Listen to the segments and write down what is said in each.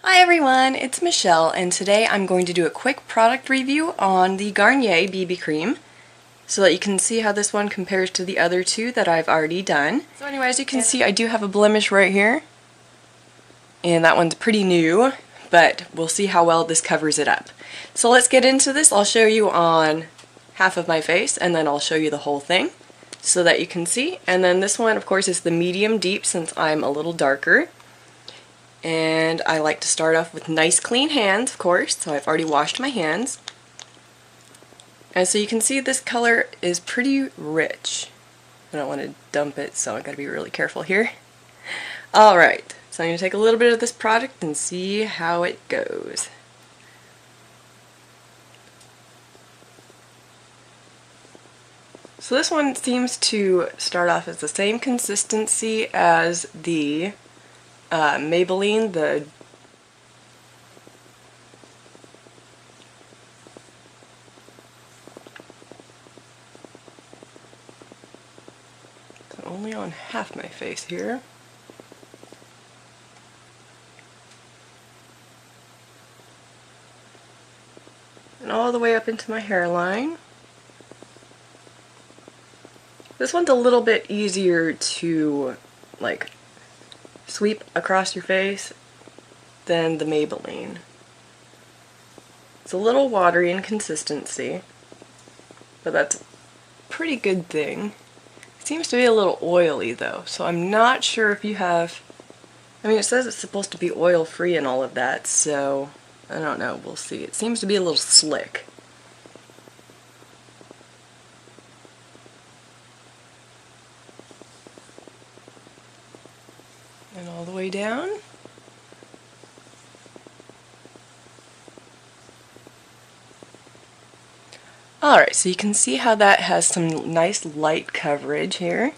Hi everyone, it's Michelle, and today I'm going to do a quick product review on the Garnier BB Cream so that you can see how this one compares to the other two that I've already done. So anyway, as you can see, I do have a blemish right here, and that one's pretty new, but we'll see how well this covers it up. So let's get into this. I'll show you on half of my face, and then I'll show you the whole thing so that you can see. And then this one, of course, is the medium deep since I'm a little darker. And I like to start off with nice clean hands, of course, so I've already washed my hands. And so you can see this color is pretty rich. I don't want to dump it, so I've got to be really careful here. Alright, so I'm going to take a little bit of this product and see how it goes. So this one seems to start off as the same consistency as the Maybelline, so only on half my face here. And all the way up into my hairline. This one's a little bit easier to sweep across your face than the Maybelline. It's a little watery in consistency, but that's a pretty good thing. It seems to be a little oily though, so I'm not sure if you have, I mean it says it's supposed to be oil free and all of that, so I don't know, we'll see. It seems to be a little slick. And all the way down. Alright, so you can see how that has some nice light coverage here.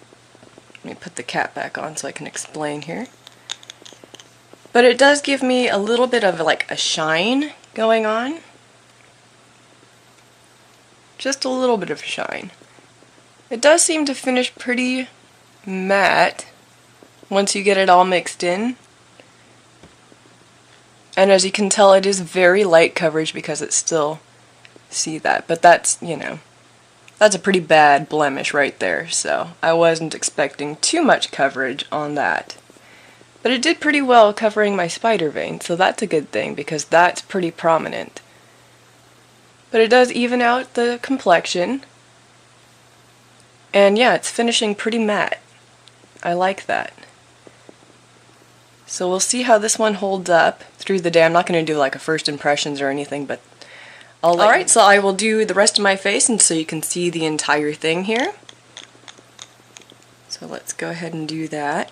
Let me put the cap back on so I can explain here. But it does give me a little bit of like a shine going on. Just a little bit of shine. It does seem to finish pretty matte once you get it all mixed in. And as you can tell, it is very light coverage because it's still, see that, but that's, you know, that's a pretty bad blemish right there, so I wasn't expecting too much coverage on that. But it did pretty well covering my spider vein, so that's a good thing because that's pretty prominent. But it does even out the complexion, and yeah, it's finishing pretty matte. I like that. So we'll see how this one holds up through the day. I'm not going to do like a first impressions or anything, but Alright, so I will do the rest of my face and so you can see the entire thing here. So let's go ahead and do that.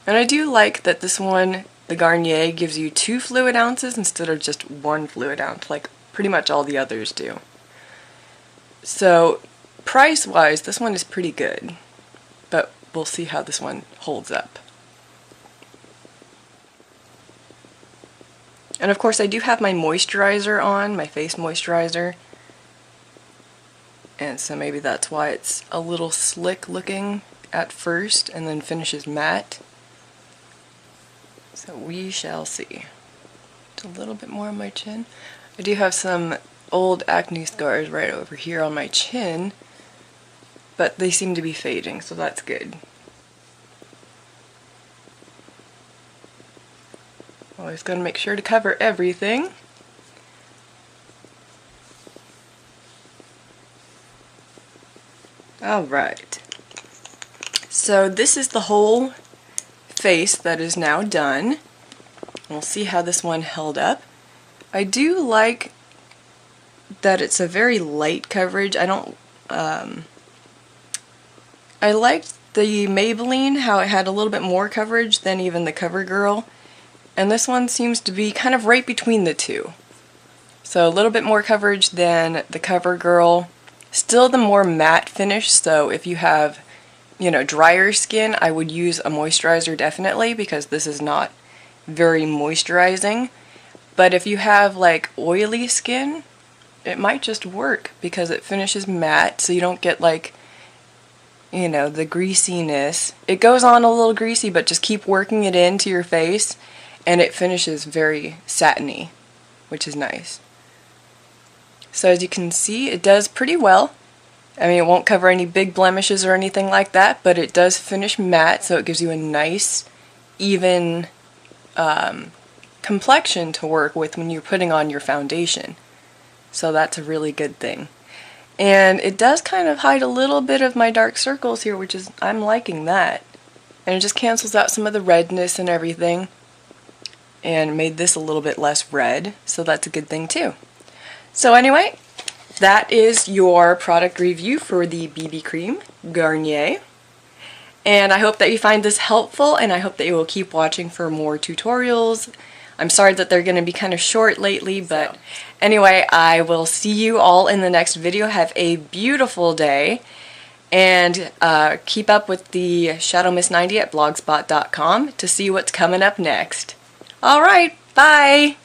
And I do like that this one, the Garnier, gives you 2 fluid ounces instead of just 1 fluid ounce, like pretty much all the others do. So price-wise, this one is pretty good, but we'll see how this one holds up. And of course I do have my moisturizer on, my face moisturizer. And so maybe that's why it's a little slick looking at first and then finishes matte. So we shall see. Just a little bit more on my chin. I do have some old acne scars right over here on my chin, but they seem to be fading, so that's good. Always got to make sure to cover everything. Alright. So this is the whole face that is now done. We'll see how this one held up. I do like that it's a very light coverage. I liked the Maybelline, how it had a little bit more coverage than even the CoverGirl. And this one seems to be kind of right between the two. So a little bit more coverage than the CoverGirl. Still the more matte finish, so if you have, you know, drier skin, I would use a moisturizer definitely because this is not very moisturizing. But if you have like oily skin, it might just work because it finishes matte, so you don't get like you know, the greasiness. It goes on a little greasy, but just keep working it into your face and it finishes very satiny, which is nice. So as you can see, it does pretty well. I mean, it won't cover any big blemishes or anything like that, but it does finish matte, so it gives you a nice, even complexion to work with when you're putting on your foundation. So that's a really good thing. And it does kind of hide a little bit of my dark circles here, which is, I'm liking that. And it just cancels out some of the redness and everything. And made this a little bit less red, so that's a good thing too. So anyway, that is your product review for the BB Cream Garnier. And I hope that you find this helpful, and I hope that you will keep watching for more tutorials. I'm sorry that they're going to be kind of short lately, but anyway, I will see you all in the next video. Have a beautiful day, and keep up with the Shadow Miss 90 at blogspot.com to see what's coming up next. Alright, bye!